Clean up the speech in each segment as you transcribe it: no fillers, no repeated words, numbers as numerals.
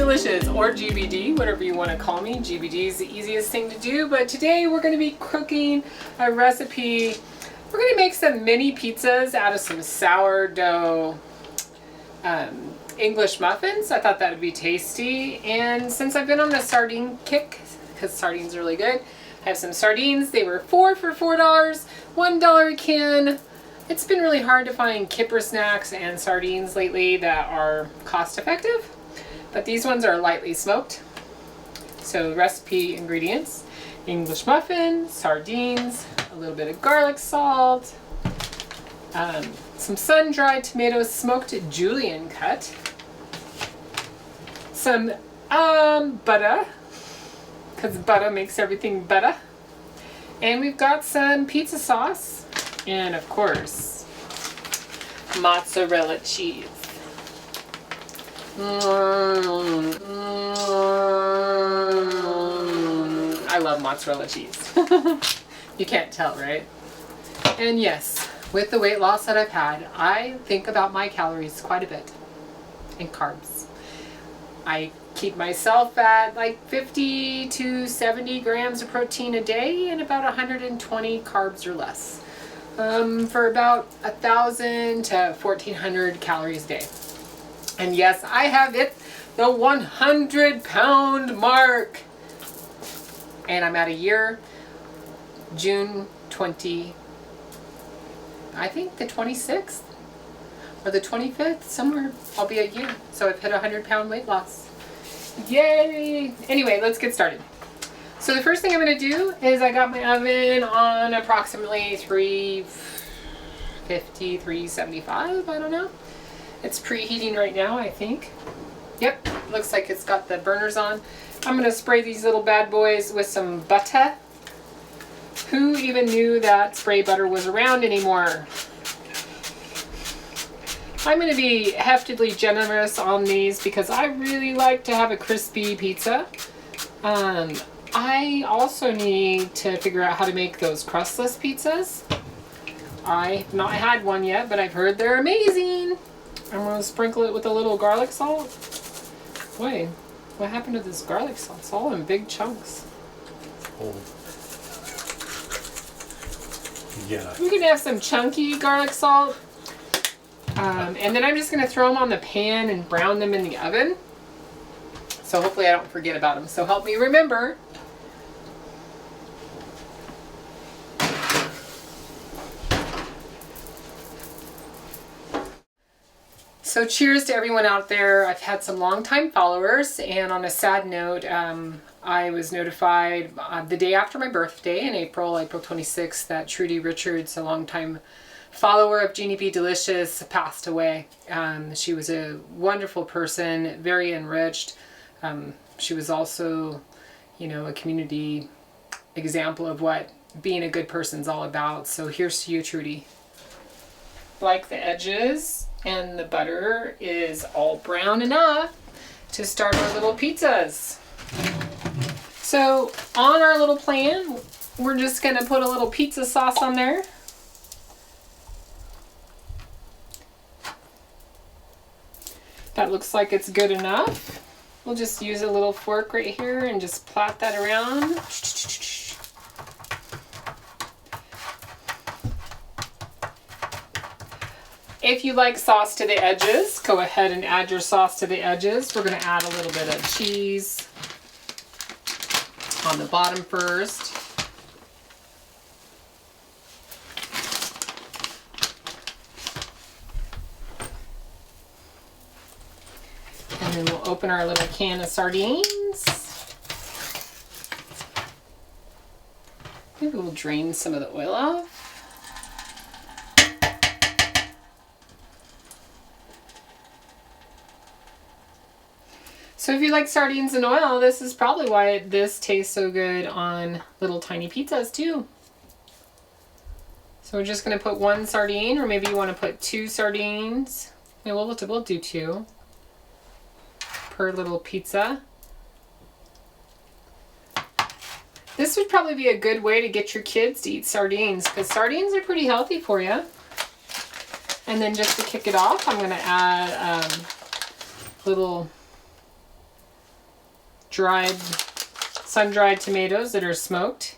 Delishus, or GBD, whatever you want to call me. GBD is the easiest thing to do, but today we're going to be cooking a recipe. We're going to make some mini pizzas out of some sourdough English muffins. I thought that would be tasty, and since I've been on a sardine kick, because sardines are really good, I have some sardines. They were $4 for $4, $1 a can. It's been really hard to find kipper snacks and sardines lately that are cost effective, but these ones are lightly smoked. So recipe ingredients: English muffin, sardines, a little bit of garlic salt, some sun-dried tomatoes smoked julienne cut, some butter, because butter makes everything better, and we've got some pizza sauce, and of course, mozzarella cheese. I love mozzarella cheese. You can't tell, right? And yes, with the weight loss that I've had, I think about my calories quite a bit, and carbs. I keep myself at like 50 to 70 grams of protein a day and about 120 carbs or less. For about 1,000 to 1,400 calories a day. And yes, I have hit the 100-pound mark. And I'm at a year, June 20, I think the 26th or the 25th, somewhere I'll be a year. So I've hit a 100-pound weight loss. Yay! Anyway, let's get started. So the first thing I'm going to do is I got my oven on approximately 350, 375, I don't know. It's preheating right now, I think. Yep, looks like it's got the burners on. I'm going to spray these little bad boys with some butter. Who even knew that spray butter was around anymore? I'm going to be heftily generous on these because I really like to have a crispy pizza. I also need to figure out how to make those crustless pizzas. I've not had one yet, but I've heard they're amazing. I'm going to sprinkle it with a little garlic salt. Wait, what happened to this garlic salt? It's all in big chunks. Oh. Yeah. We can have some chunky garlic salt. And then I'm just going to throw them on the pan and brown them in the oven. So hopefully I don't forget about them. So help me remember. So cheers to everyone out there. I've had some longtime followers, and on a sad note, I was notified the day after my birthday in April 26th, that Trudy Richards, a longtime follower of Genie B Delishus, passed away. She was a wonderful person, very enriched. She was also, you know, a community example of what being a good person's all about. So here's to you, Trudy. Like the edges, and the butter is all brown enough to start our little pizzas. So on our little plan, we're just going to put a little pizza sauce on there. That looks like it's good enough. We'll just use a little fork right here and just plot that around. If you like sauce to the edges, go ahead and add your sauce to the edges. We're going to add a little bit of cheese on the bottom first. And then we'll open our little can of sardines. Maybe we'll drain some of the oil off. So if you like sardines and oil, this is probably why this tastes so good on little tiny pizzas too. So we're just going to put one sardine, or maybe you want to put 2 sardines. Yeah, we'll do 2 per little pizza. This would probably be a good way to get your kids to eat sardines, because sardines are pretty healthy for you. And then just to kick it off, I'm going to add little sun-dried tomatoes that are smoked.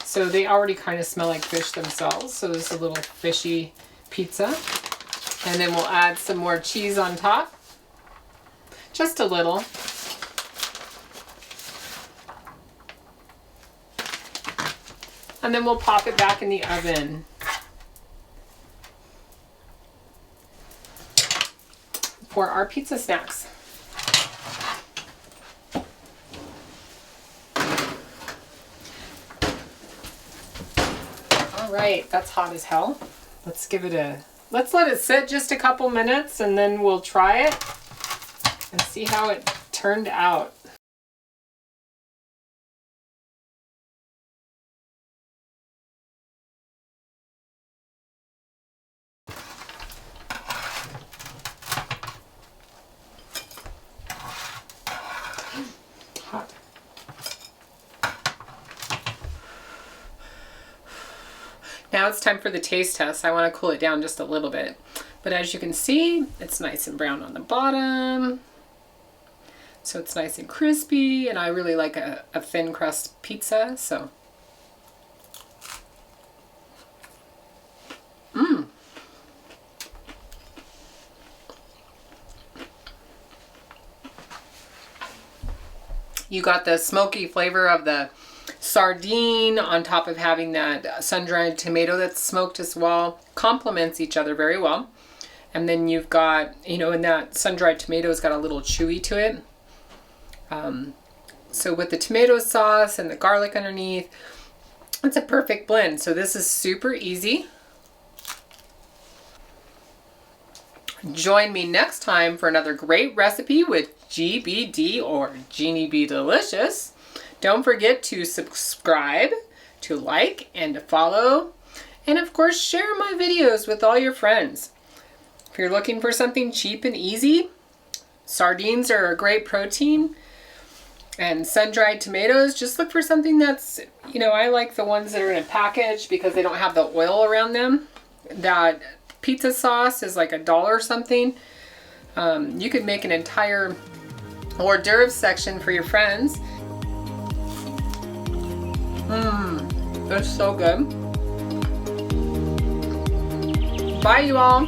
So they already kind of smell like fish themselves. So this is a little fishy pizza. And then we'll add some more cheese on top. Just a little. And then we'll pop it back in the oven. For our pizza snacks. All right, that's hot as hell. Let's let it sit just a couple minutes and then we'll try it and see how it turned out. Hot. Now it's time for the taste test. I want to cool it down just a little bit. But as you can see, it's nice and brown on the bottom. So it's nice and crispy, and I really like a thin crust pizza, so. You got the smoky flavor of the sardine on top of having that sun-dried tomato that's smoked as well. Complements each other very well. And then you've got, you know, and that sun-dried tomato's got a little chewy to it. So with the tomato sauce and the garlic underneath, it's a perfect blend. So this is super easy. Join me next time for another great recipe with GBD or Genie B Delishus. Don't forget to subscribe, to like, and to follow. And of course, share my videos with all your friends. If you're looking for something cheap and easy, sardines are a great protein. And sun-dried tomatoes, just look for something that's, you know, I like the ones that are in a package because they don't have the oil around them. That pizza sauce is like $1 or something. You could make an entire hors d'oeuvre section for your friends. That's so good. Bye, you all.